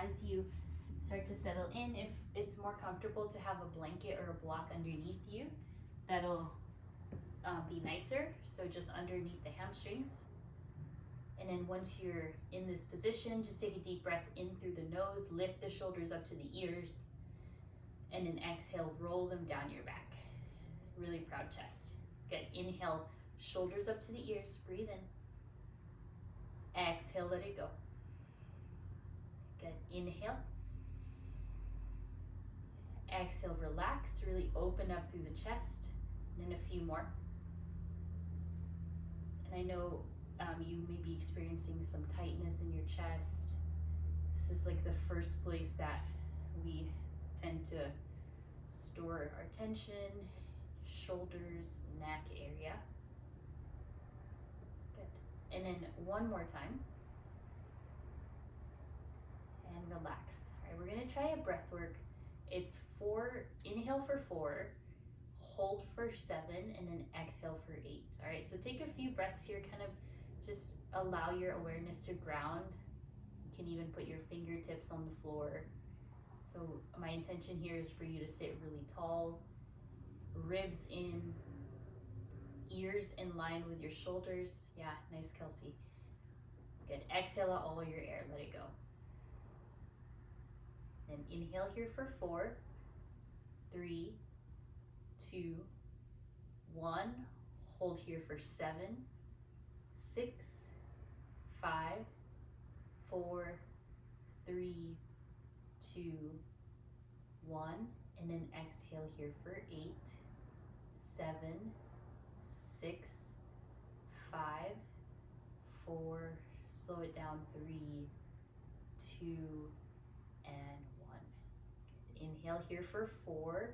as you start to settle in, if it's more comfortable to have a blanket or a block underneath you, that'll be nicer. So just underneath the hamstrings. And then once you're in this position, just take a deep breath in through the nose, lift the shoulders up to the ears, and then exhale, roll them down your back. Really proud chest. Good. Inhale, shoulders up to the ears, breathe in. Exhale, let it go. Good. Inhale. Exhale, relax, really open up through the chest. And then a few more. And I know you may be experiencing some tightness in your chest. This is like the first place that we tend to store our tension, shoulders, neck area. Good. And then one more time. And relax. All right, we're gonna try a breath work. It's 4, inhale for 4, hold for 7, and then exhale for 8. All right, so take a few breaths here, kind of just allow your awareness to ground. You can even put your fingertips on the floor. So my intention here is for you to sit really tall, ribs in, ears in line with your shoulders. Yeah, nice, Kelsey. Good. Exhale out all your air, let it go. Then inhale here for 4, 3, 2, 1. Hold here for 7, 6, 5, 4, 3, 2, 1. And then exhale here for 8, 7, 6, 5, 4. Slow it down. 3, 2, and 1. Inhale here for 4,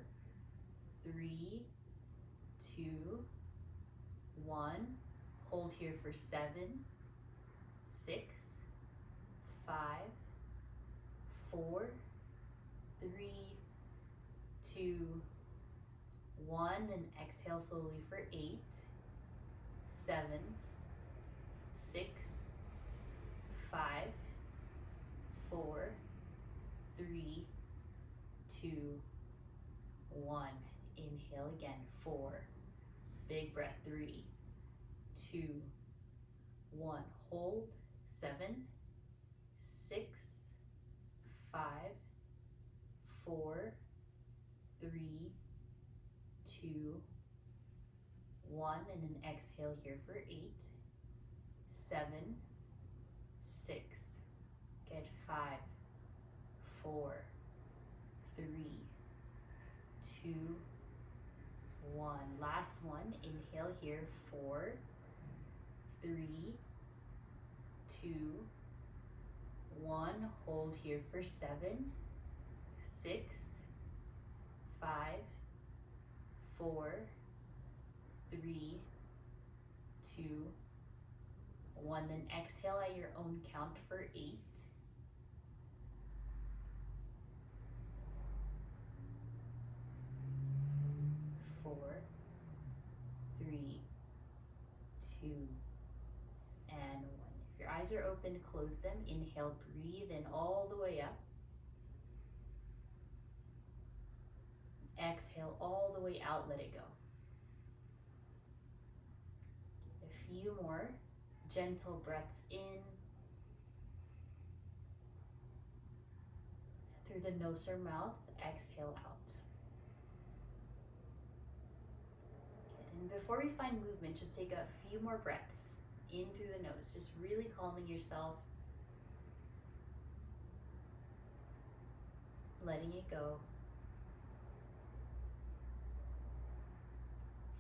3, 2, 1. Hold here for 7, 6, 5, 4, 3, 2, 1. Then exhale slowly for 8, 7, 6, 5, 4, 3, 2, 1. Inhale again. 4. Big breath. 3, 2, 1. Hold. 7, 6, 5, 4, 3, 2, 1. And then exhale here for 8, 7, 6. Good. 5, 4, 3, 2, 1. Last one. Inhale here. 4, 3, 2, 1. Hold here for 7, 6, 5, 4, 3, 2, 1. Then exhale at your own count for 8. 4, 3, 2, and 1. If your eyes are open, close them. Inhale, breathe in all the way up. Exhale all the way out, let it go. A few more gentle breaths in through the nose or mouth. Exhale out. And before we find movement, just take a few more breaths in through the nose, just really calming yourself, letting it go.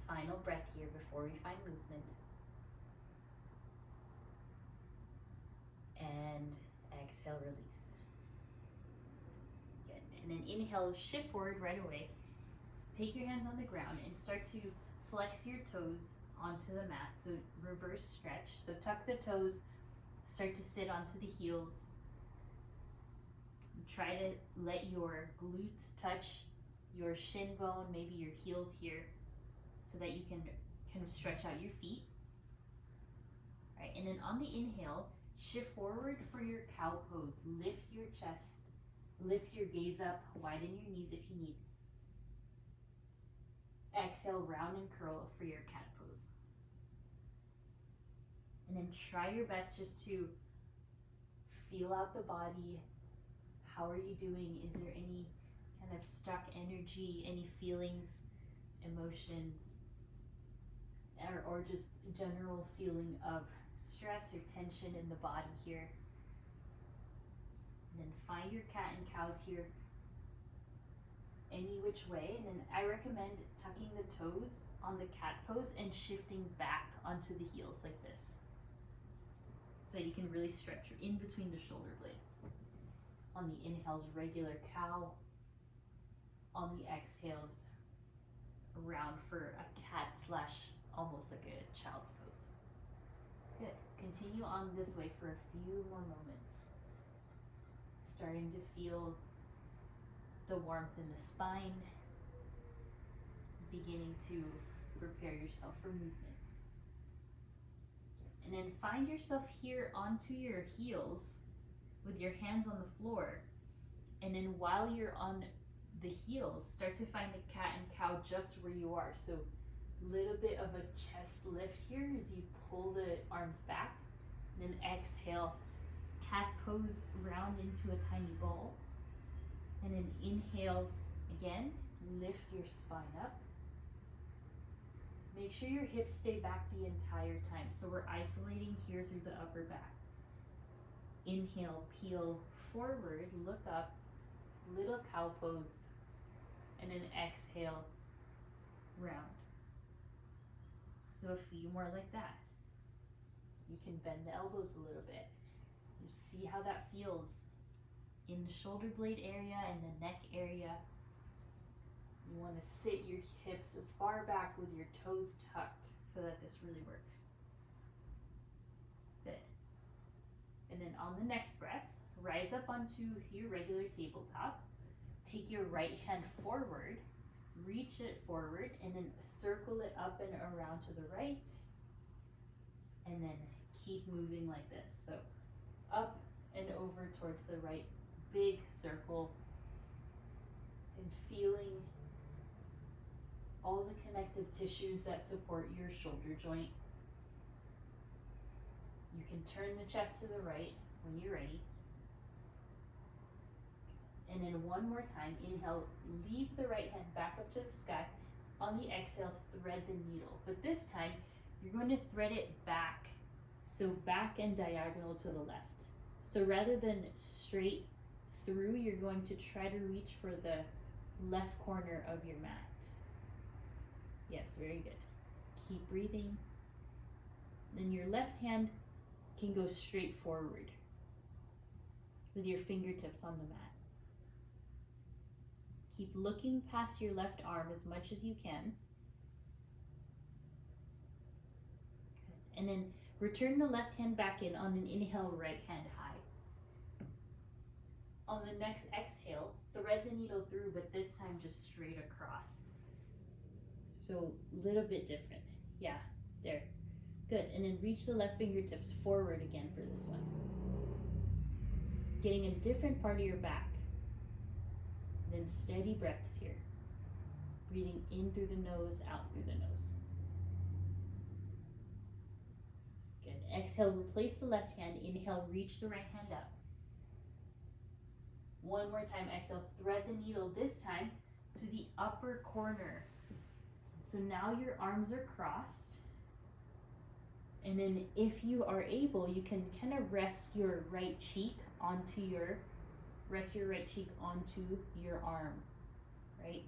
Final breath here before we find movement. And exhale, release. Good. And then inhale, shift forward right away. Take your hands on the ground and start to flex your toes onto the mat. So reverse stretch. So tuck the toes, start to sit onto the heels. Try to let your glutes touch your shin bone, maybe your heels here, so that you can kind of stretch out your feet. All right, and then on the inhale, Shift forward for your cow pose. Lift your chest. Lift your gaze up. Widen your knees if you need. Exhale, round and curl for your cat pose. And then try your best just to feel out the body. How are you doing? Is there any kind of stuck energy, any feelings, emotions, or just general feeling of stress or tension in the body here? And then find your cat and cows here any which way. And then I recommend tucking the toes on the cat pose and shifting back onto the heels like this. So you can really stretch in between the shoulder blades. On the inhales, regular cow. On the exhales, round for a cat slash almost like a child's pose. Good. Continue on this way for a few more moments. Starting to feel the warmth in the spine. Beginning to prepare yourself for movement. And then find yourself here onto your heels with your hands on the floor. And then while you're on the heels, start to find the cat and cow just where you are. So little bit of a chest lift here as you pull the arms back. And then exhale, cat pose, round into a tiny ball. And then inhale again, lift your spine up. Make sure your hips stay back the entire time. So we're isolating here through the upper back. Inhale, peel forward, look up, little cow pose, and then exhale, round. So a few more like that. You can bend the elbows a little bit. You see how that feels in the shoulder blade area and the neck area. You want to sit your hips as far back with your toes tucked so that this really works. Good. And then on the next breath, rise up onto your regular tabletop. Take your right hand forward, reach it forward, and then circle it up and around to the right. And then keep moving like this. So up and over towards the right, big circle. And feeling all the connective tissues that support your shoulder joint. You can turn the chest to the right when you're ready. And then one more time, inhale, leave the right hand back up to the sky. On the exhale, thread the needle. But this time, you're going to thread it back. So back and diagonal to the left. So rather than straight through, you're going to try to reach for the left corner of your mat. Yes, very good. Keep breathing. Then your left hand can go straight forward with your fingertips on the mat. Keep looking past your left arm as much as you can. Good. And then return the left hand back in on an inhale, right hand high. On the next exhale, thread the needle through, but this time just straight across. So a little bit different. Yeah, there. Good. And then reach the left fingertips forward again for this one. Getting a different part of your back. Then steady breaths here. Breathing in through the nose, out through the nose. Good. Exhale, replace the left hand. Inhale, reach the right hand up. One more time, exhale, thread the needle, this time to the upper corner. So now your arms are crossed. And then if you are able, you can kind of rest your right cheek onto your arm, right?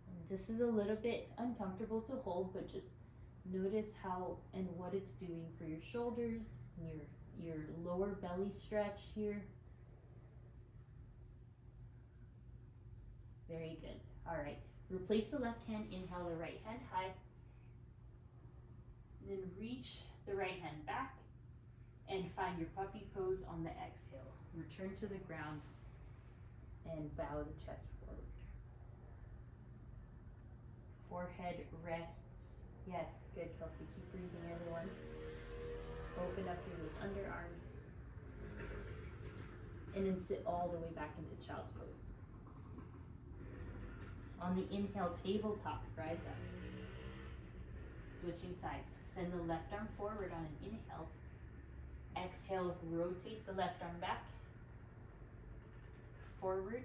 And this is a little bit uncomfortable to hold, but just notice how and what it's doing for your shoulders, and your lower belly stretch here. Very good. All right. Replace the left hand, inhale the right hand high. Then reach the right hand back and find your puppy pose on the exhale. Return to the ground and bow the chest forward. Forehead rests Yes, good, Kelsey. Keep breathing, everyone. Open up through those underarms. And then sit all the way back into child's pose. On the inhale, tabletop, rise up. Switching sides. Send the left arm forward on an inhale. Exhale, rotate the left arm back. Forward,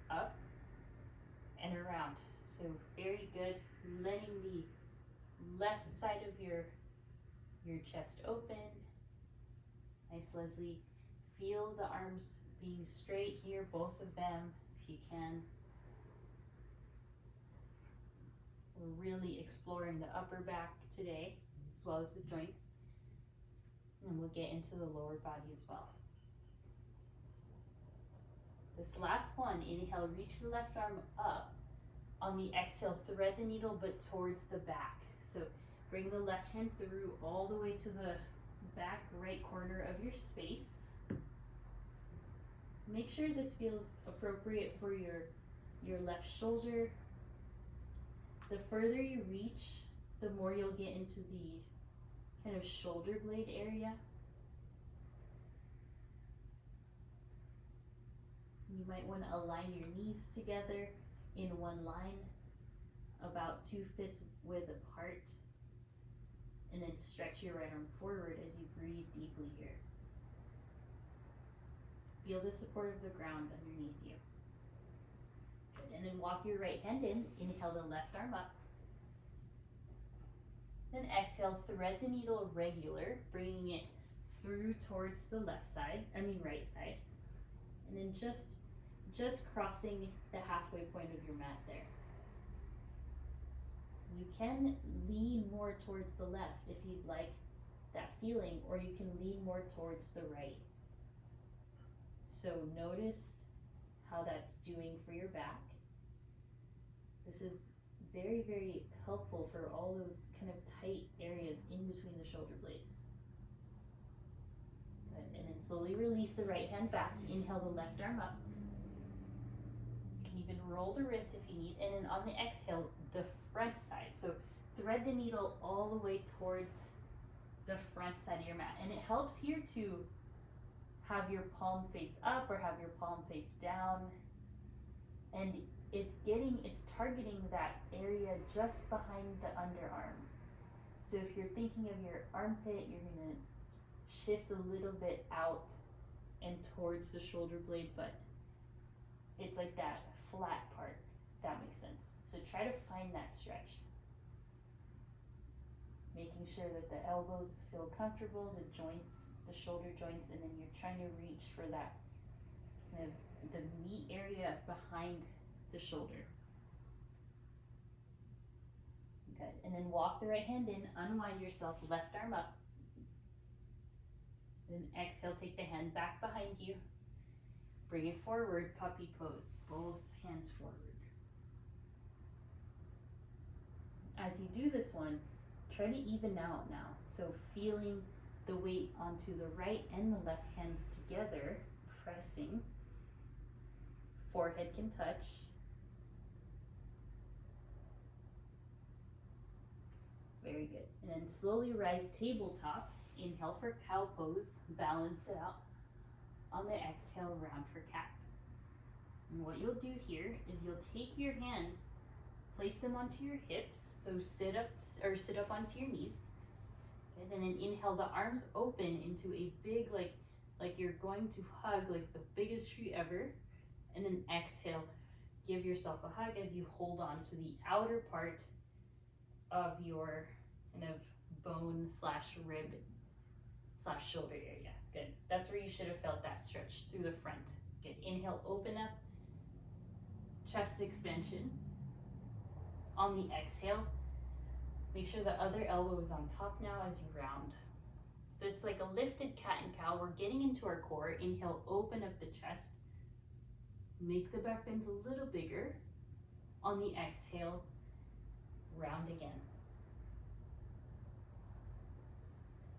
up, and around. So very good. Letting the left side of your chest open. Nice, Leslie. Feel the arms being straight here, both of them, if you can. We're really exploring the upper back today, as well as the joints. And we'll get into the lower body as well. This last one, inhale, reach the left arm up. On the exhale, thread the needle, but towards the back. So bring the left hand through all the way to the back right corner of your space. Make sure this feels appropriate for your left shoulder. The further you reach, the more you'll get into the kind of shoulder blade area. You might want to align your knees together in one line, about 2 fist width apart, and then stretch your right arm forward as you breathe deeply here. Feel the support of the ground underneath you. Good. And then walk your right hand in, inhale the left arm up. Then exhale, thread the needle regular, bringing it through towards the right side. And then just crossing the halfway point of your mat there. You can lean more towards the left if you'd like that feeling, or you can lean more towards the right. So notice how that's doing for your back. This is very, very helpful for all those kind of tight areas in between the shoulder blades. Good. And then slowly release the right hand back. Inhale the left arm up. You can even roll the wrists if you need. And then on the exhale, the front side. So thread the needle all the way towards the front side of your mat. And it helps here to have your palm face up or have your palm face down. And it's targeting that area just behind the underarm. So if you're thinking of your armpit, you're gonna shift a little bit out and towards the shoulder blade, but it's like that flat part, if that makes sense. So try to find that stretch. Making sure that the elbows feel comfortable, the joints, the shoulder joints, and then you're trying to reach for that kind of the meat area behind the shoulder. Good. And then walk the right hand in, unwind yourself, left arm up. Then exhale, take the hand back behind you. Bring it forward, puppy pose, both hands forward. As you do this one, try to even out now. So feeling the weight onto the right and the left hands together, pressing. Forehead can touch. Very good. And then slowly rise tabletop. Inhale for cow pose, balance it out. On the exhale, round for cat. And what you'll do here is you'll take your hands, place them onto your hips, so sit up onto your knees. And then inhale, the arms open into a big, like you're going to hug, like the biggest tree ever. And then exhale, give yourself a hug as you hold on to the outer part of your kind of bone / rib / shoulder area. Good. That's where you should have felt that stretch through the front. Good. Inhale, open up, chest expansion. On the exhale, make sure the other elbow is on top now as you round. So it's like a lifted cat and cow. We're getting into our core. Inhale, open up the chest. Make the back bends a little bigger. On the exhale, round again.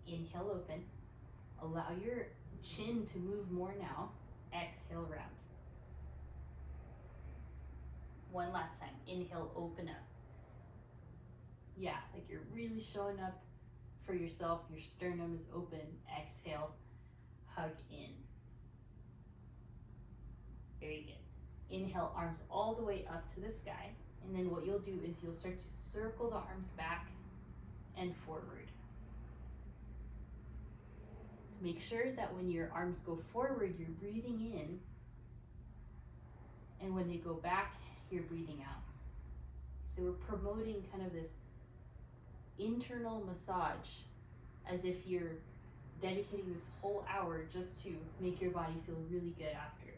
Inhale, open. Allow your chin to move more now. Exhale, round. One last time. Inhale, open up. Yeah, like you're really showing up for yourself. Your sternum is open. Exhale, hug in. Very good. Inhale, arms all the way up to the sky. And then what you'll do is you'll start to circle the arms back and forward. Make sure that when your arms go forward, you're breathing in. And when they go back, you're breathing out. So we're promoting kind of this internal massage as if you're dedicating this whole hour just to make your body feel really good after.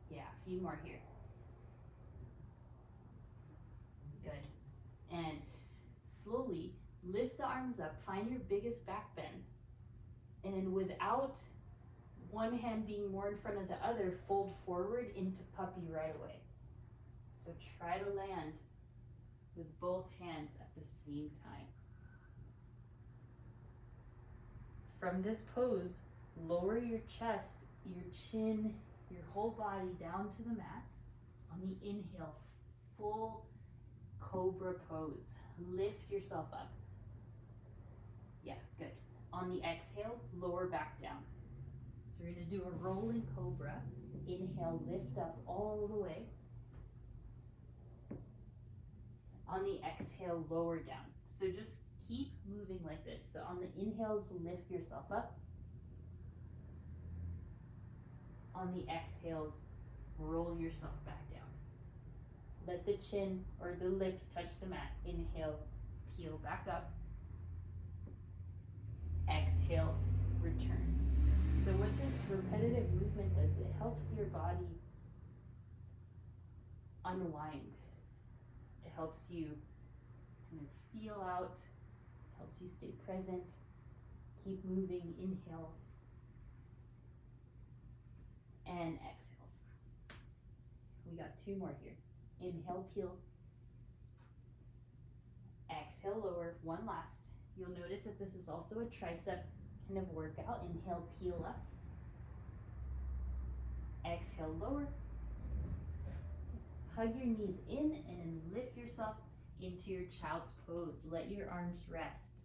Yeah, a few more here. Good. And slowly lift the arms up, find your biggest back bend. And then without one hand being more in front of the other, fold forward into puppy right away. So try to land with both hands at the same time. From this pose, lower your chest, your chin, your whole body down to the mat. On the inhale, full cobra pose. Lift yourself up. Yeah, good. On the exhale, lower back down. So we're going to do a rolling cobra. Inhale, lift up all the way. On the exhale, lower down. So just keep moving like this. So on the inhales, lift yourself up. On the exhales, roll yourself back down. Let the chin or the lips touch the mat. Inhale, peel back up. Exhale, return. So what this repetitive movement does, it helps your body unwind. It helps you kind of feel out, helps you stay present, keep moving. Inhales and exhales. We got two more here. Inhale, peel. Exhale, lower. One last. You'll notice that this is also a tricep kind of workout. Inhale, peel up. Exhale, lower. Hug your knees in and then lift yourself into your child's pose. Let your arms rest.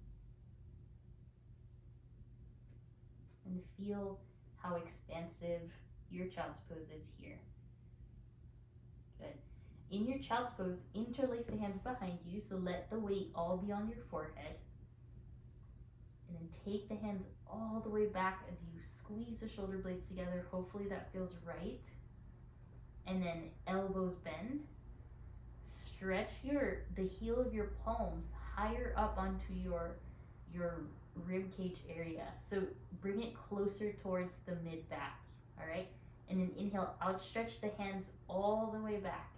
And feel how expansive your child's pose is here. Good. In your child's pose, interlace the hands behind you, so let the weight all be on your forehead. And then take the hands all the way back as you squeeze the shoulder blades together. Hopefully that feels right. And then elbows bend. Stretch the heel of your palms higher up onto your rib cage area. So bring it closer towards the mid back. All right. And then inhale, outstretch the hands all the way back.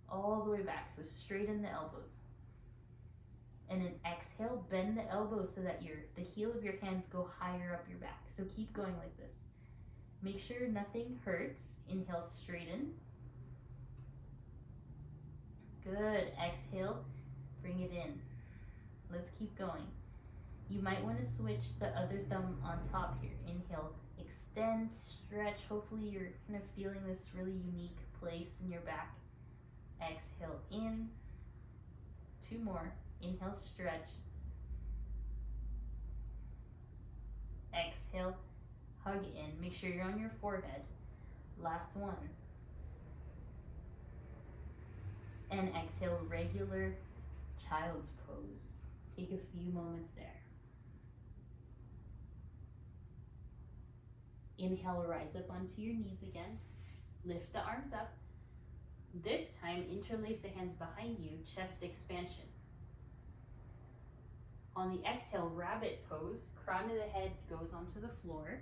All the way back. So straighten the elbows. And then exhale, bend the elbows so that the heel of your hands go higher up your back. So keep going like this. Make sure nothing hurts. Inhale, straighten. Good. Exhale, bring it in. Let's keep going. You might want to switch the other thumb on top here. Inhale, extend, stretch. Hopefully you're kind of feeling this really unique place in your back. Exhale in. Two more. Inhale, stretch. Exhale, hug in. Make sure you're on your forehead. Last one. And exhale, regular child's pose. Take a few moments there. Inhale, rise up onto your knees again. Lift the arms up. This time, interlace the hands behind you, chest expansion. On the exhale, rabbit pose, crown of the head goes onto the floor.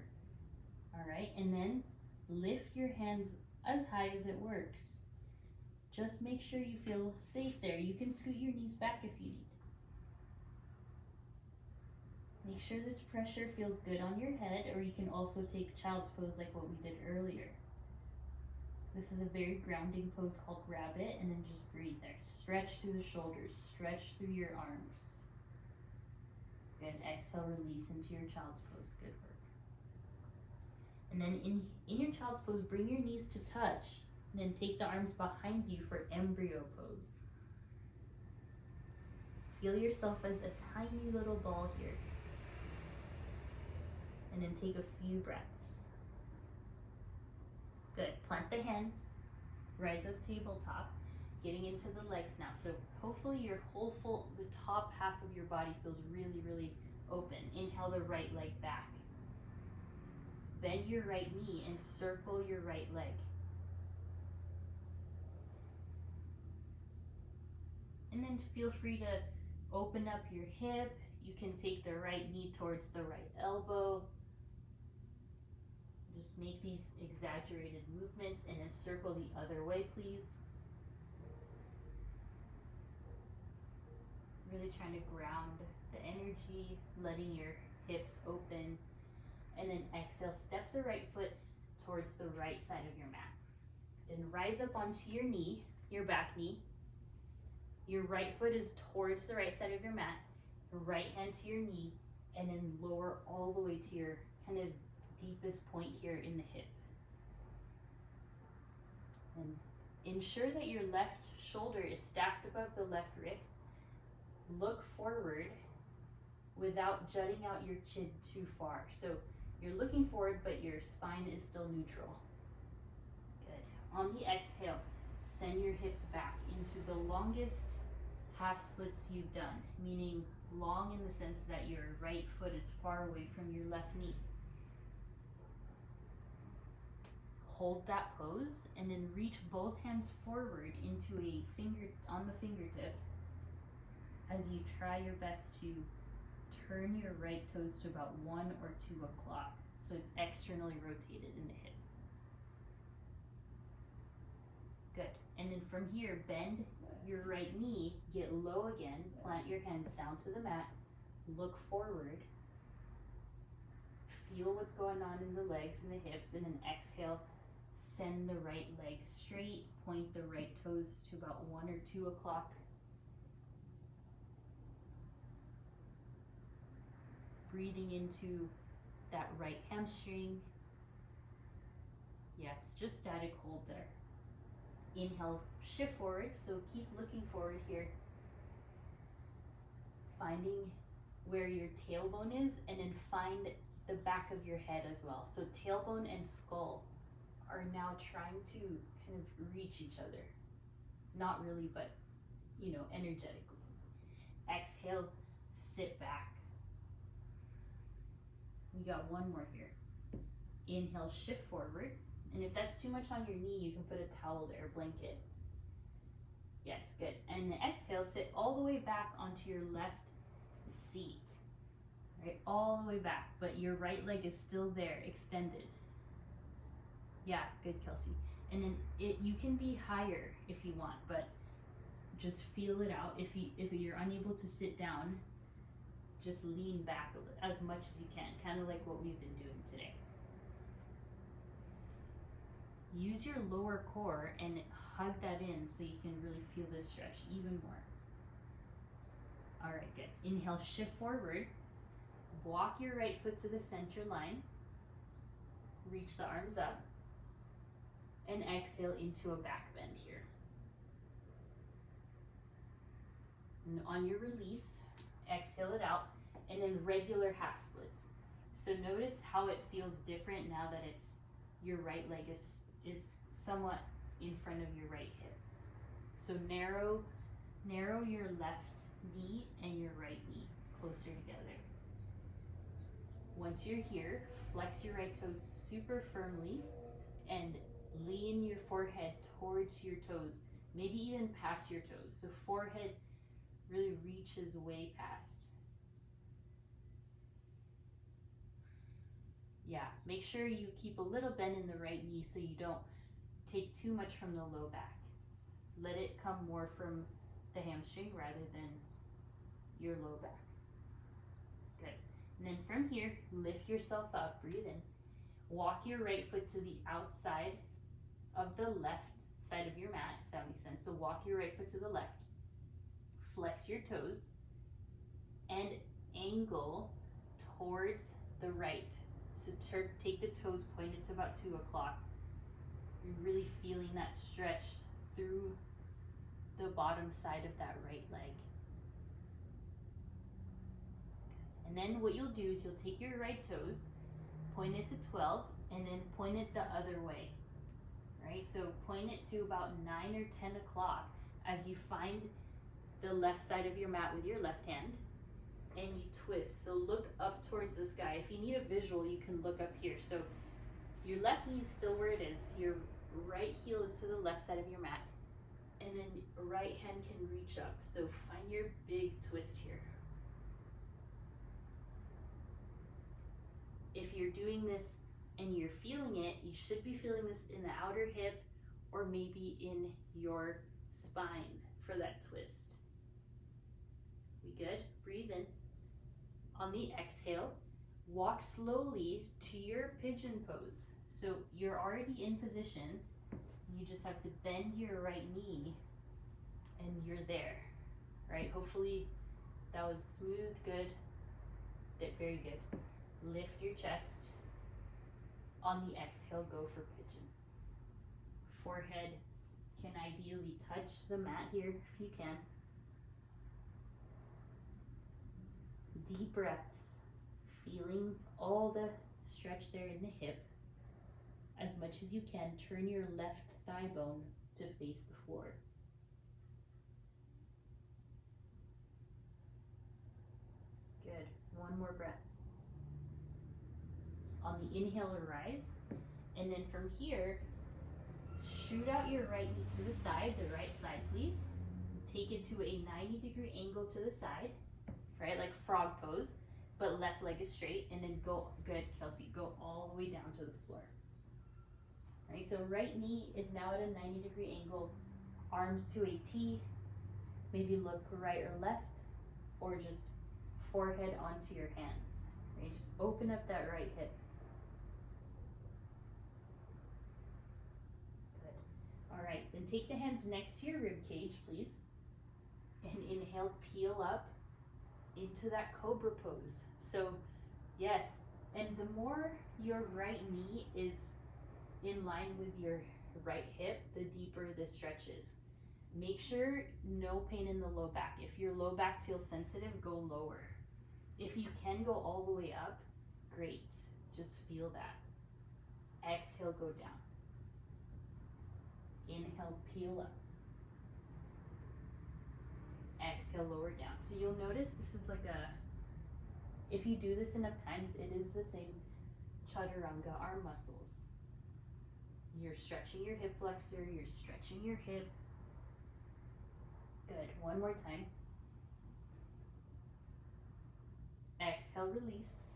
All right, and then lift your hands as high as it works. Just make sure you feel safe there. You can scoot your knees back if you need. Make sure this pressure feels good on your head, or you can also take child's pose like what we did earlier. This is a very grounding pose called rabbit, and then just breathe there. Stretch through the shoulders, stretch through your arms. Good. Exhale, release into your child's pose. Good work. And then in your child's pose, bring your knees to touch, and then take the arms behind you for embryo pose. feel yourself as a tiny little ball here. And then take a few breaths. Good. Plant the hands. Rise up tabletop. Getting into the legs now. So hopefully your the top half of your body feels really, really open. Inhale the right leg back. Bend your right knee and circle your right leg. And then feel free to open up your hip. You can take the right knee towards the right elbow. Just make these exaggerated movements and then circle the other way, please. Really trying to ground the energy, letting your hips open. And then exhale, step the right foot towards the right side of your mat. Then rise up onto your knee, your back knee. Your right foot is towards the right side of your mat. Your right hand to your knee, and then lower all the way to your kind of deepest point here in the hip. And ensure that your left shoulder is stacked above the left wrist. Look forward without jutting out your chin too far. So you're looking forward, but your spine is still neutral. Good. On the exhale, send your hips back into the longest half splits you've done, meaning long in the sense that your right foot is far away from your left knee. Hold that pose and then reach both hands forward into on the fingertips as you try your best to turn your right toes to about 1 or 2 o'clock, so it's externally rotated in the hip. Good. And then from here, bend your right knee, get low again, plant your hands down to the mat, look forward, feel what's going on in the legs and the hips, and then exhale, send the right leg straight, point the right toes to about 1 or 2 o'clock. Breathing into that right hamstring. Yes, just static hold there. Inhale, shift forward, so keep looking forward here. Finding where your tailbone is, and then find the back of your head as well. So tailbone and skull are now trying to kind of reach each other. Not really, but energetically. Exhale, sit back. We got one more here. Inhale, shift forward. And if that's too much on your knee, you can put a towel there, a blanket. Yes, good. And then exhale, sit all the way back onto your left seat. Right, all the way back, but your right leg is still there, extended. Yeah, good, Kelsey. And then you can be higher if you want, but just feel it out. If you're unable to sit down, just lean back as much as you can, kind of like what we've been doing today. Use your lower core and hug that in so you can really feel this stretch even more. All right, good. Inhale, shift forward. Walk your right foot to the center line. Reach the arms up. And exhale into a back bend here. And on your release, exhale it out, and then regular half splits. So notice how it feels different now that your right leg is somewhat in front of your right hip. So narrow your left knee and your right knee closer together. Once you're here, flex your right toes super firmly and lean your forehead towards your toes, maybe even past your toes. So forehead really reaches way past. Yeah, make sure you keep a little bend in the right knee so you don't take too much from the low back. Let it come more from the hamstring rather than your low back. Good. And then from here, lift yourself up, breathe in. Walk your right foot to the outside of the left side of your mat, if that makes sense. So walk your right foot to the left. Flex your toes and angle towards the right. So take the toes pointed to about 2 o'clock. You're really feeling that stretch through the bottom side of that right leg. And then what you'll do is you'll take your right toes, point it to 12, and then point it the other way. Right? So point it to about 9 or 10 o'clock as you find the left side of your mat with your left hand, and you twist. So look up towards the sky. If you need a visual, you can look up here. So your left knee is still where it is. Your right heel is to the left side of your mat, and then right hand can reach up. So find your big twist here. If you're doing this and you're feeling it, you should be feeling this in the outer hip or maybe in your spine for that twist. We good? Breathe in. On the exhale, walk slowly to your pigeon pose. So you're already in position. You just have to bend your right knee and you're there, right? Hopefully that was smooth, good, very good. Lift your chest. On the exhale, go for pigeon. Forehead can ideally touch the mat here if you can. Deep breaths, feeling all the stretch there in the hip. As much as you can, turn your left thigh bone to face the floor. Good. One more breath. On the inhale, rise, and then from here, shoot out your right knee to the side, please. Take it to a 90-degree angle to the side, right, like frog pose, but left leg is straight, and then go, good, Kelsey, go all the way down to the floor. Right, so right knee is now at a 90-degree angle, arms to a T, maybe look right or left, or just forehead onto your hands, right, just open up that right hip. All right, then take the hands next to your rib cage, please. And inhale, peel up into that cobra pose. So, yes, and the more your right knee is in line with your right hip, the deeper the stretch is. Make sure no pain in the low back. If your low back feels sensitive, go lower. If you can go all the way up, great. Just feel that. Exhale, go down. Inhale, peel up. Exhale, lower down. So you'll notice this is like if you do this enough times, it is the same chaturanga arm muscles. You're stretching your hip flexor, you're stretching your hip. Good, one more time. Exhale, release.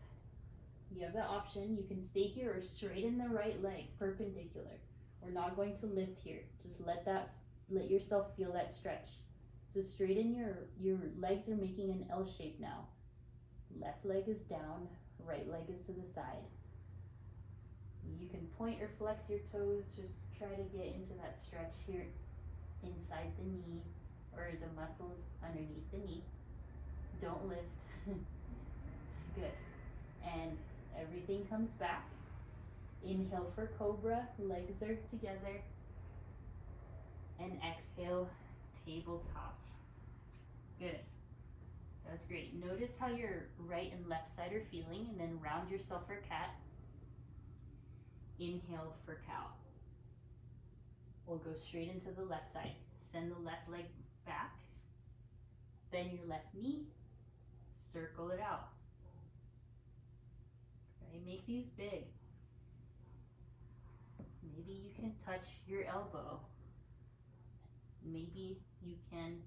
You have the option, you can stay here or straighten the right leg, perpendicular. We're not going to lift here. Just let yourself feel that stretch. So straighten your legs are making an L shape now. Left leg is down, right leg is to the side. You can point or flex your toes, just try to get into that stretch here inside the knee or the muscles underneath the knee. Don't lift. Good. And everything comes back. Inhale for cobra, legs are together. And exhale, tabletop. Good. That was great. Notice how your right and left side are feeling, and then round yourself for cat. Inhale for cow. We'll go straight into the left side. Send the left leg back. Bend your left knee. Circle it out. Okay, make these big. Maybe you can touch your elbow. Maybe you can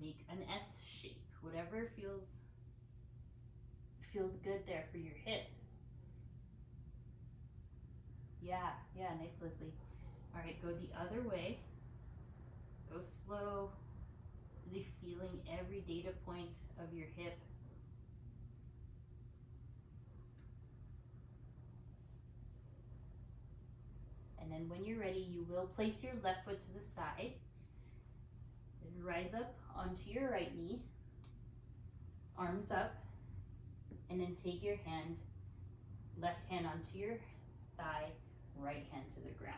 make an S shape. Whatever feels good there for your hip. Yeah, nice, Leslie. All right, go the other way. Go slow. Really feeling every data point of your hip. And then when you're ready, you will place your left foot to the side. Then rise up onto your right knee. Arms up. And then take your hand, left hand onto your thigh, right hand to the ground.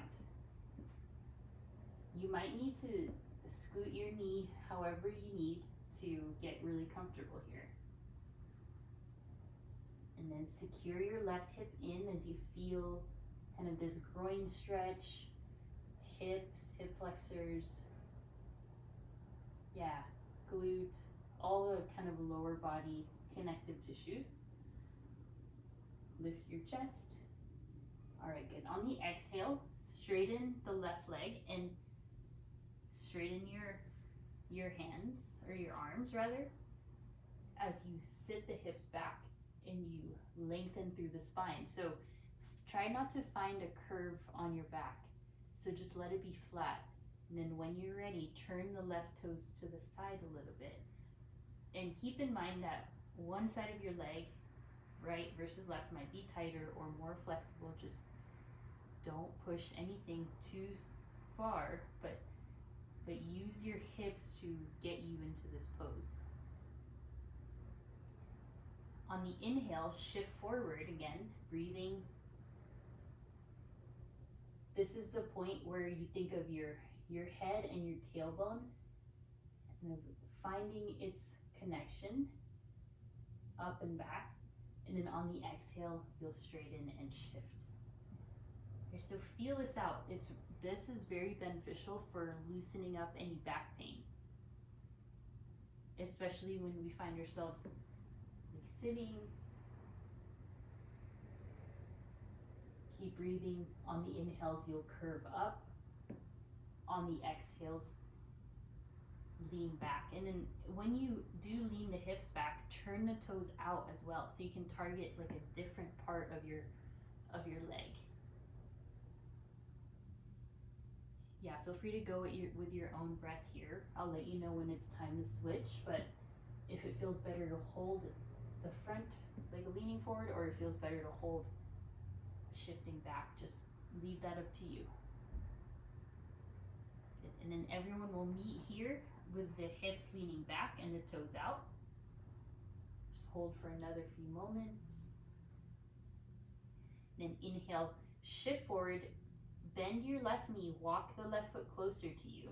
You might need to scoot your knee however you need to get really comfortable here. And then secure your left hip in as you feel kind of this groin stretch, hips, hip flexors, yeah, glute, all the kind of lower body connective tissues. Lift your chest. All right, good. On the exhale, straighten the left leg and straighten your hands, or your arms rather, as you sit the hips back and you lengthen through the spine. So try not to find a curve on your back. So just let it be flat. And then when you're ready, turn the left toes to the side a little bit. And keep in mind that one side of your leg, right versus left, might be tighter or more flexible. Just don't push anything too far, but use your hips to get you into this pose. On the inhale, shift forward again, breathing. This is the point where you think of your head and your tailbone, and finding its connection up and back. And then on the exhale, you'll straighten and shift. Okay, so feel this out. This is very beneficial for loosening up any back pain, especially when we find ourselves like sitting. Keep breathing. On the inhales, you'll curve up. On the exhales, lean back. And then when you do lean the hips back, turn the toes out as well, so you can target like a different part of your leg. Yeah, feel free to go with your own breath here. I'll let you know when it's time to switch, but if it feels better to hold the front leg leaning forward, or it feels better to hold shifting back, just leave that up to you. And then everyone will meet here with the hips leaning back and the toes out. Just hold for another few moments. Then inhale, shift forward, bend your left knee, walk the left foot closer to you.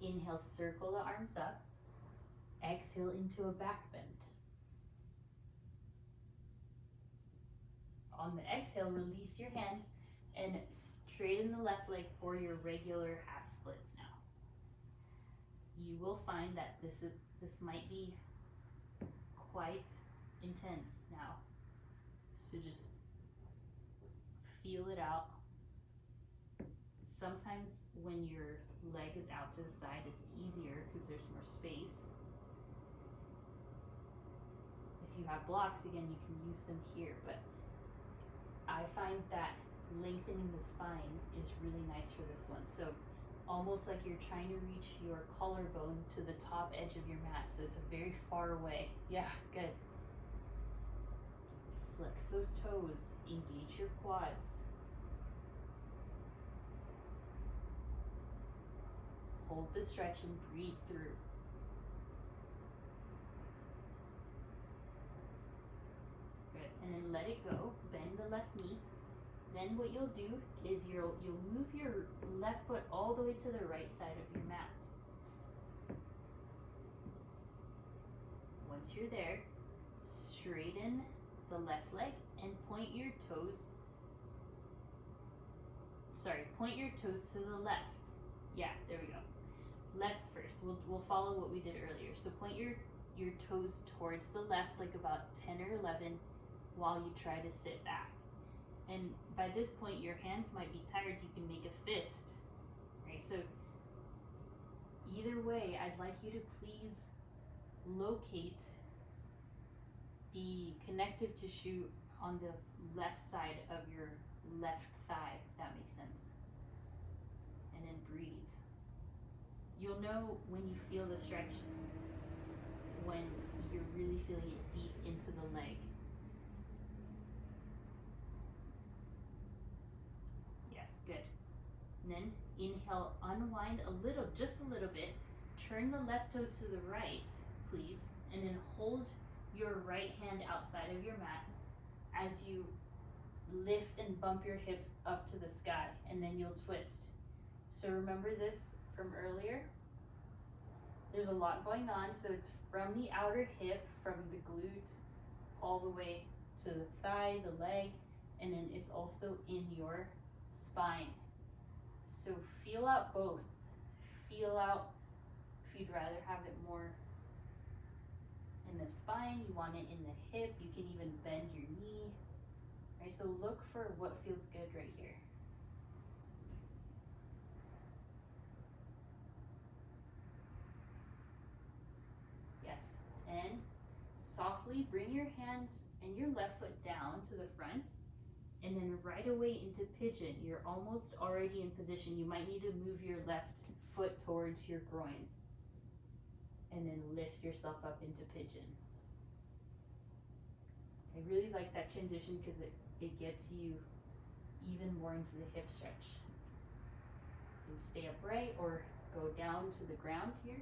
Inhale, circle the arms up. Exhale into a back bend. On the exhale, release your hands and straighten the left leg for your regular half splits now. You will find that this might be quite intense now. So just feel it out. Sometimes when your leg is out to the side, it's easier because there's more space. If you have blocks, again, you can use them here, but I find that lengthening the spine is really nice for this one. So almost like you're trying to reach your collarbone to the top edge of your mat, so it's very far away. Yeah, good. Flex those toes, engage your quads. Hold the stretch and breathe through. Good, and then let it go. Bend the left knee. Then what you'll do is you'll move your left foot all the way to the right side of your mat. Once you're there, straighten the left leg and point your toes to the left. Yeah, there we go. Left first. We'll follow what we did earlier. So point your toes towards the left, like about 10 or 11, while you try to sit back. And by this point, your hands might be tired. You can make a fist, right? So either way, I'd like you to please locate the connective tissue on the left side of your left thigh, if that makes sense. And then breathe. You'll know when you feel the stretch, when you're really feeling it deep into the leg. Good. And then inhale, unwind just a little bit. Turn the left toes to the right, please. And then hold your right hand outside of your mat as you lift and bump your hips up to the sky. And then you'll twist. So remember this from earlier. There's a lot going on. So it's from the outer hip, from the glute, all the way to the thigh, the leg, and then it's also in your spine. So feel out both. Feel out if you'd rather have it more in the spine, you want it in the hip, you can even bend your knee. Right, so look for what feels good right here. Yes, and softly bring your hands and your left foot down to the front, and then right away into pigeon. You're almost already in position. You might need to move your left foot towards your groin, and then lift yourself up into pigeon. I really like that transition because it gets you even more into the hip stretch. You can stay upright or go down to the ground here.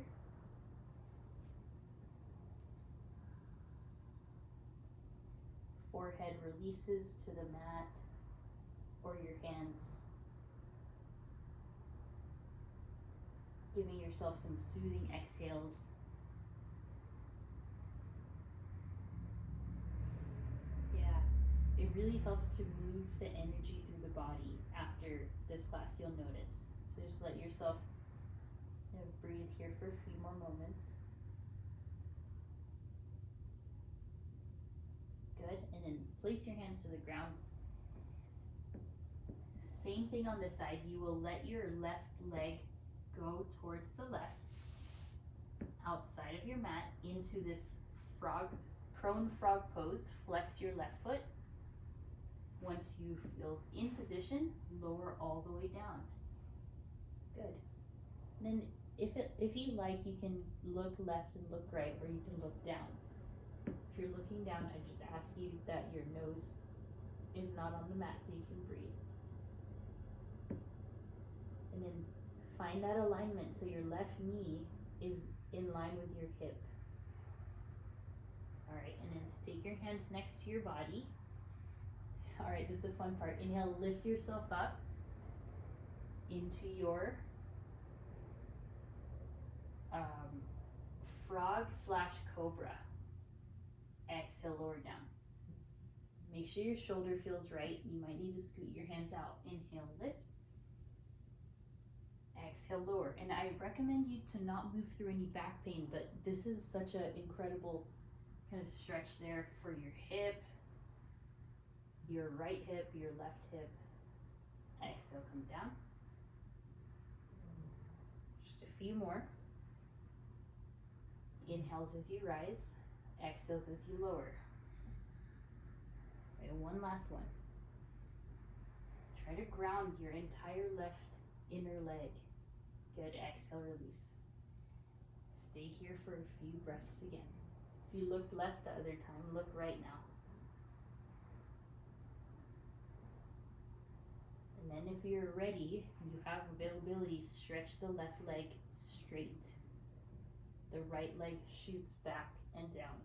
Forehead releases to the mat or your hands. Giving yourself some soothing exhales. It really helps to move the energy through the body after this class, you'll notice. So just let yourself breathe here for a few more moments. Good, and then place your hands to the ground. Same thing on this side, you will let your left leg go towards the left, outside of your mat, into this prone frog pose. Flex your left foot. Once you feel in position, lower all the way down. Good. And then if you like, you can look left and look right, or you can look down. If you're looking down, I just ask you that your nose is not on the mat so you can breathe. And then find that alignment so your left knee is in line with your hip. All right, and then take your hands next to your body. All right, this is the fun part. Inhale, lift yourself up into your frog/cobra. Exhale, lower down. Make sure your shoulder feels right. You might need to scoot your hands out. Inhale, lift. Exhale, lower. And I recommend you to not move through any back pain, but this is such an incredible kind of stretch there for your hip, your right hip, your left hip. Exhale, come down. Just a few more. Inhales as you rise, exhales as you lower. And one last one. Try to ground your entire left inner leg. Good, exhale, release. Stay here for a few breaths again. If you looked left the other time, look right now. And then if you're ready, you have availability, stretch the left leg straight. The right leg shoots back and down.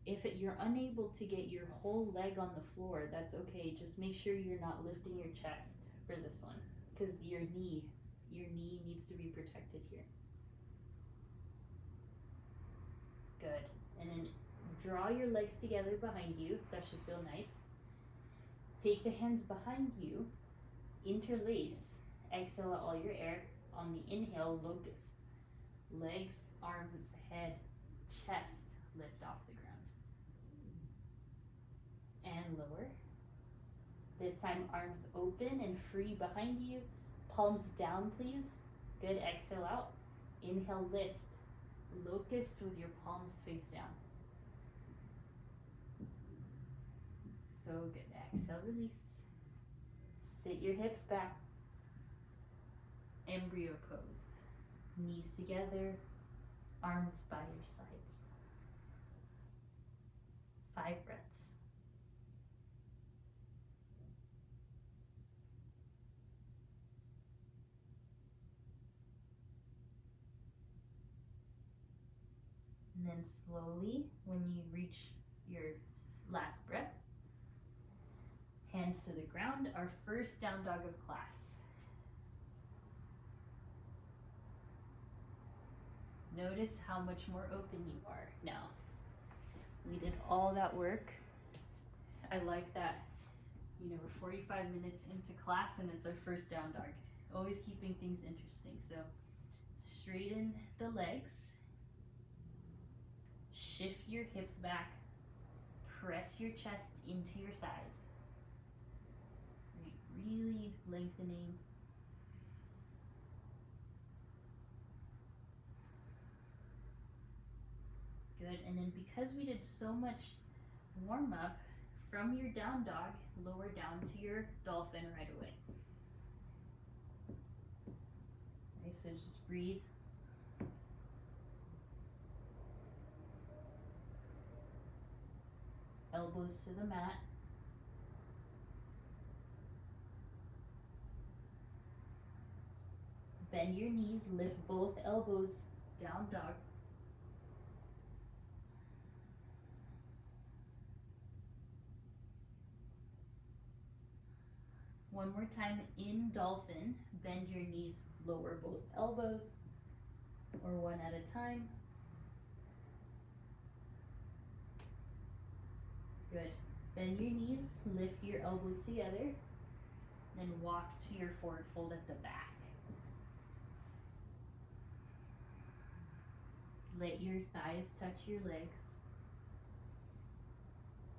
If you're unable to get your whole leg on the floor, that's okay. Just make sure you're not lifting your chest for this one, because your knee needs to be protected here. Good. And then draw your legs together behind you. That should feel nice. Take the hands behind you, interlace, exhale out all your air. On the inhale, locust. Legs, arms, head, chest lift off the ground. And lower. This time, arms open and free behind you. Palms down, please. Good, exhale out. Inhale, lift. Locust with your palms face down. So good. Exhale, release. Sit your hips back. Embryo pose. Knees together, arms by your sides. 5 breaths. And then slowly, when you reach your last breath, hands to the ground, our first down dog of class. Notice how much more open you are now. We did all that work. I like that, you know, we're 45 minutes into class and it's our first down dog. Always keeping things interesting. So straighten the legs, shift your hips back, press your chest into your thighs. Right, really lengthening. Good, and then because we did so much warm up, from your down dog, lower down to your dolphin right away. Okay, so just breathe. Elbows to the mat. Bend your knees, lift both elbows, down dog. One more time in dolphin, bend your knees, lower both elbows, or one at a time. Good. Bend your knees, lift your elbows together, then walk to your forward fold at the back. Let your thighs touch your legs.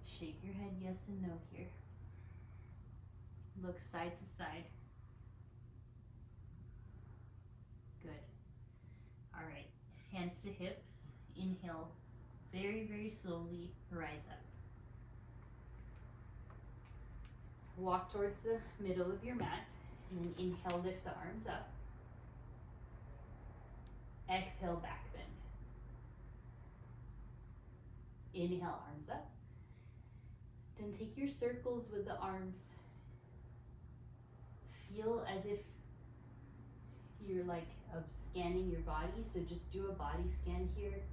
Shake your head yes and no here. Look side to side. Good. All right, hands to hips. Inhale, very, very slowly, rise up. Walk towards the middle of your mat, and then inhale, lift the arms up. Exhale, back bend. Inhale, arms up. Then take your circles with the arms. Feel as if you're like scanning your body, so just do a body scan here.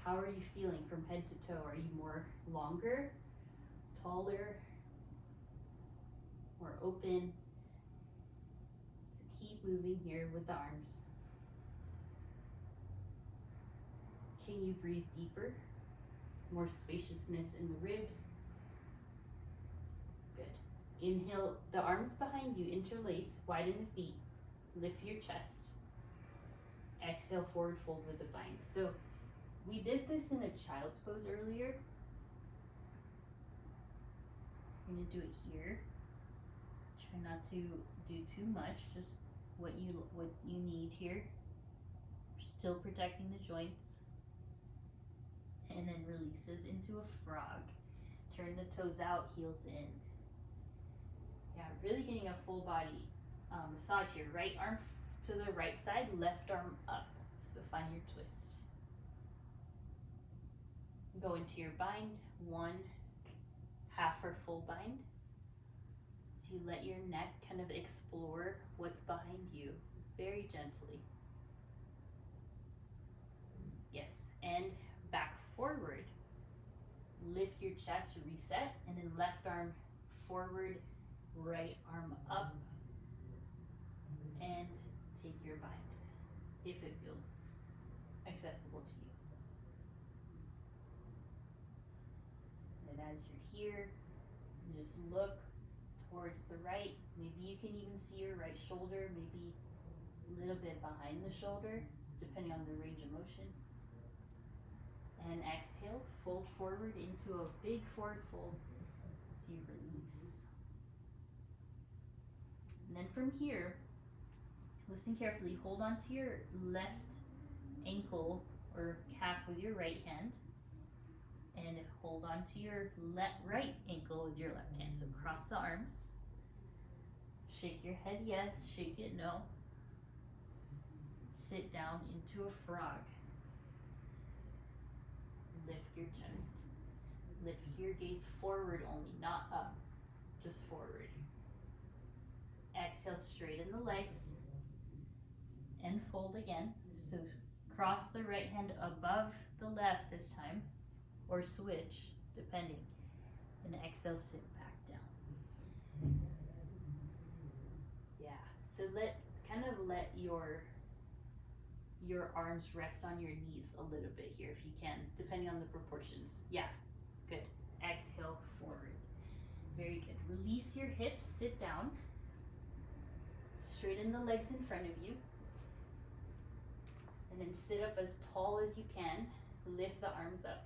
How are you feeling from head to toe? Are you more longer, taller, more open? So keep moving here with the arms. Can you breathe deeper? More spaciousness in the ribs. Good. Inhale, the arms behind you interlace, widen the feet, lift your chest. Exhale, forward fold with the bind. So we did this in a child's pose earlier. I'm gonna do it here. Try not to do too much, just what you need here. Still protecting the joints. And then releases into a frog. Turn the toes out, heels in. Yeah, really getting a full body massage here. Right arm to the right side, left arm up. So find your twist. Go into your bind, 1 half or full bind. So you let your neck kind of explore what's behind you, very gently. Yes, and back forward. Lift your chest, reset, and then left arm forward, right arm up, and take your bind, if it feels accessible to you. And as you're here, just look towards the right. Maybe you can even see your right shoulder, maybe a little bit behind the shoulder, depending on the range of motion. And exhale, fold forward into a big forward fold as you release. And then from here, listen carefully, hold on to your left ankle or calf with your right hand, and hold on to your right ankle with your left hand. So cross the arms, shake your head yes, shake it no. Sit down into a frog. Lift your chest. Lift your gaze forward only, not up, just forward. Exhale, straighten the legs and fold again. So cross the right hand above the left this time, or switch, depending. And exhale, sit back down. Yeah, so let your your arms rest on your knees a little bit here if you can, depending on the proportions. Yeah, good. Exhale, forward. Very good. Release your hips, sit down. Straighten the legs in front of you. And then sit up as tall as you can. Lift the arms up.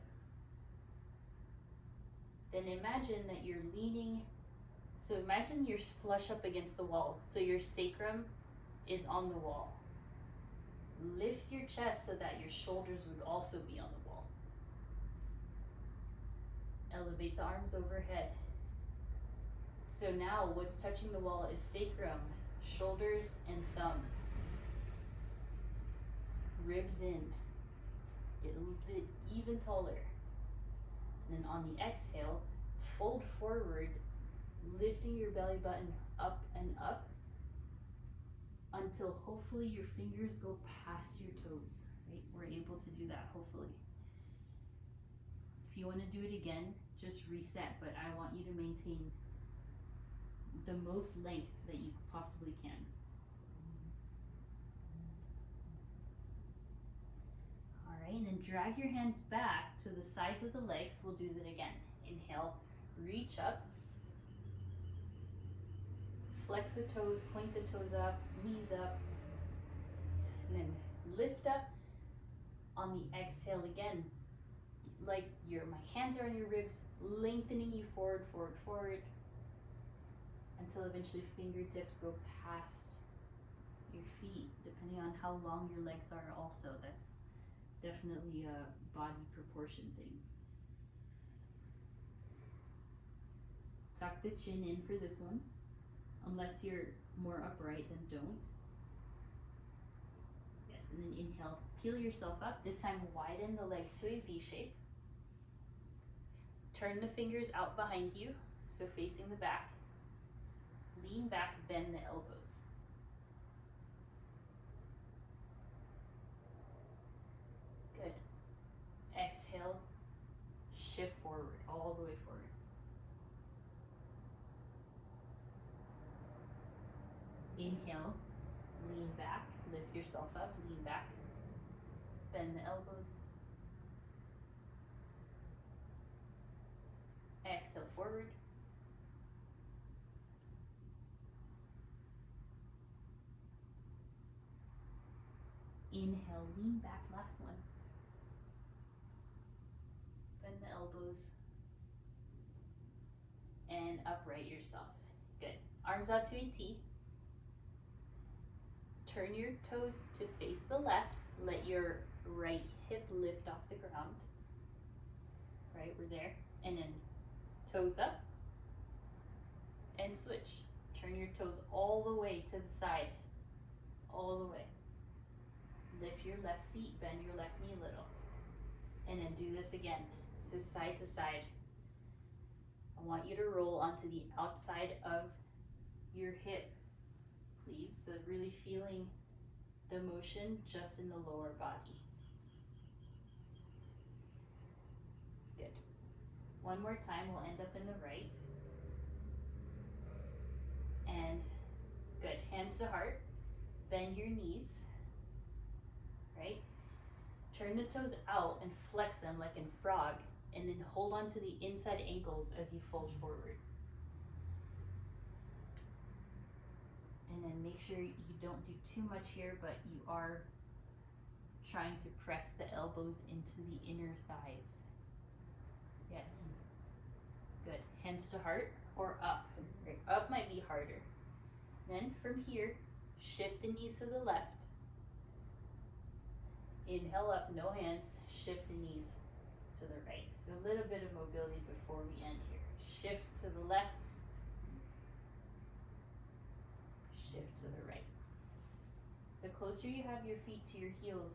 Then imagine that you're leaning. So imagine you're flush up against the wall. So your sacrum is on the wall. Lift your chest so that your shoulders would also be on the wall. Elevate the arms overhead. So now what's touching the wall is sacrum, shoulders, and thumbs. Ribs in. Get a little bit even taller. And then on the exhale, fold forward, lifting your belly button up and up until hopefully your fingers go past your toes, right? We're able to do that, hopefully. If you want to do it again, just reset, but I want you to maintain the most length that you possibly can. All right, and then drag your hands back to the sides of the legs. We'll do that again. Inhale, reach up. Flex the toes, point the toes up, knees up. And then lift up. On the exhale again, like my hands are on your ribs, lengthening you forward, forward, forward, until eventually fingertips go past your feet, depending on how long your legs are also. That's definitely a body proportion thing. Tuck the chin in for this one. Unless you're more upright, then don't. Yes, and then inhale, peel yourself up. This time widen the legs to a V shape. Turn the fingers out behind you, so facing the back. Lean back, bend the elbows. Good. Exhale, shift forward, all the way forward. Inhale, lean back, lift yourself up, lean back, bend the elbows. Exhale, forward. Inhale, lean back, last one. Bend the elbows. And upright yourself. Good. Arms out to a T. Turn your toes to face the left. Let your right hip lift off the ground. Right, we're there. And then toes up. And switch. Turn your toes all the way to the side. All the way. Lift your left seat, bend your left knee a little. And then do this again. So side to side. I want you to roll onto the outside of your hip, please. So really feeling the motion just in the lower body. Good. One more time, we'll end up in the right. And good. Hands to heart. Bend your knees. Right? Turn the toes out and flex them like in frog, and then hold on to the inside ankles as you fold forward. And then make sure you don't do too much here, but you are trying to press the elbows into the inner thighs. Yes. Good. Hands to heart or up. Right. Up might be harder. Then from here, shift the knees to the left. Inhale up, no hands, shift the knees to the right. So a little bit of mobility before we end here. Shift to the left, shift to the right. The closer you have your feet to your heels,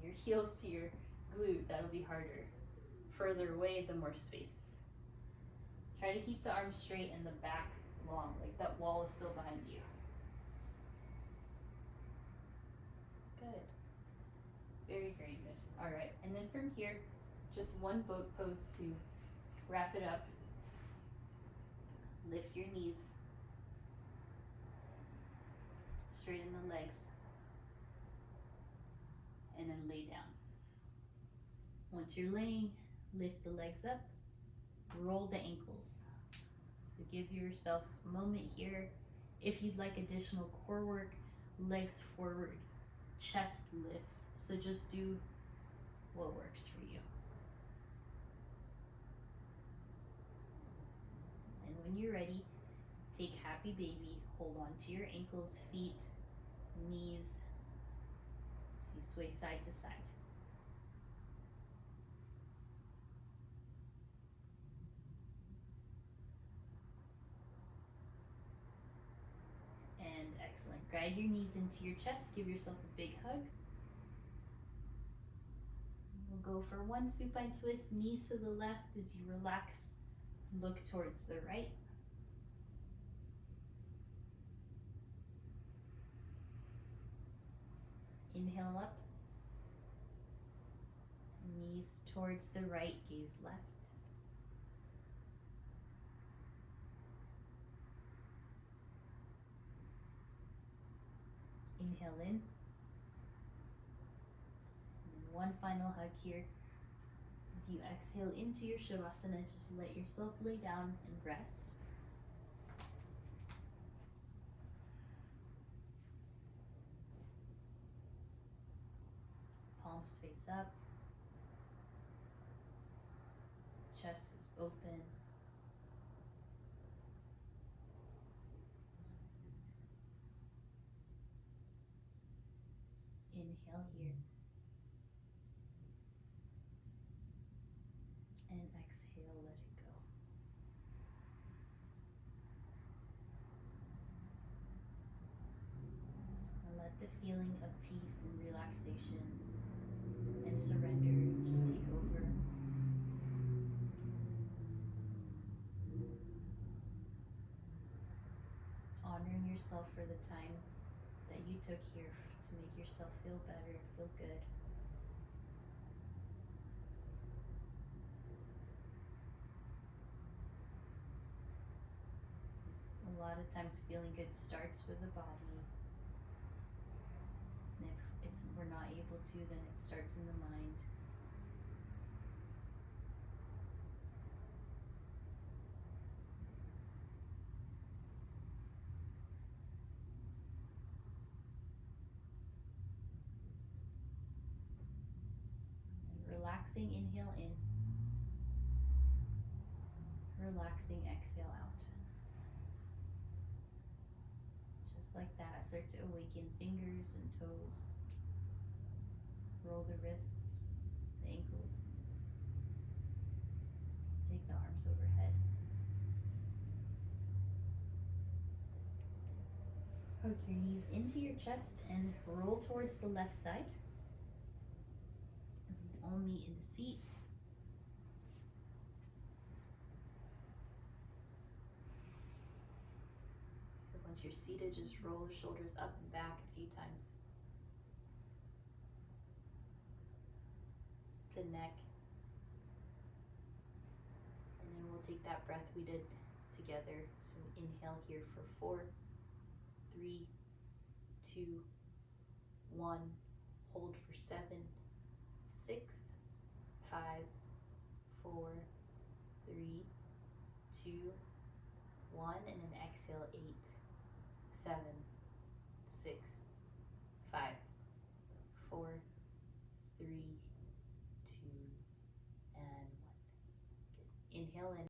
your heels to your glute, that'll be harder. Further away, the more space. Try to keep the arms straight and the back long, like that wall is still behind you. Good. Very, very good. All right, and then from here, just one boat pose to wrap it up. Lift your knees. Straighten the legs. and then lay down. Once you're laying, lift the legs up, roll the ankles. So give yourself a moment here. If you'd like additional core work, legs forward, chest lifts. So just do what works for you. And when you're ready, take happy baby, hold on to your ankles, feet, knees, so you sway side to side. And excellent. Guide your knees into your chest, give yourself a big hug. We'll go for one supine twist, knees to the left as you relax, look towards the right. Inhale up, knees towards the right, gaze left. Inhale in. And one final hug here. As you exhale into your Shavasana, just let yourself lay down and rest. Palms face up. Chest is open. Inhale here. And exhale, let it go. And let the feeling of peace and relaxation and surrender just take over. Honoring yourself for the time that you took here to make yourself feel better, feel good. A lot of times feeling good starts with the body. And if we're not able to, then it starts in the mind. And relaxing, inhale in. Relaxing, exhale out. Just like that, start to awaken fingers and toes. Roll the wrists, the ankles. Take the arms overhead. Hug your knees into your chest and roll towards the left side. All meet in the seat. Once you're seated, just roll the shoulders up and back a few times. The neck. And then we'll take that breath we did together. So inhale here for 4, 3, 2, 1. Hold for 7, 6, 5, 4, 3, 2, 1. And then exhale 8, 7, 6, 5, 4, 3, 2, and 1. Good. Inhale in.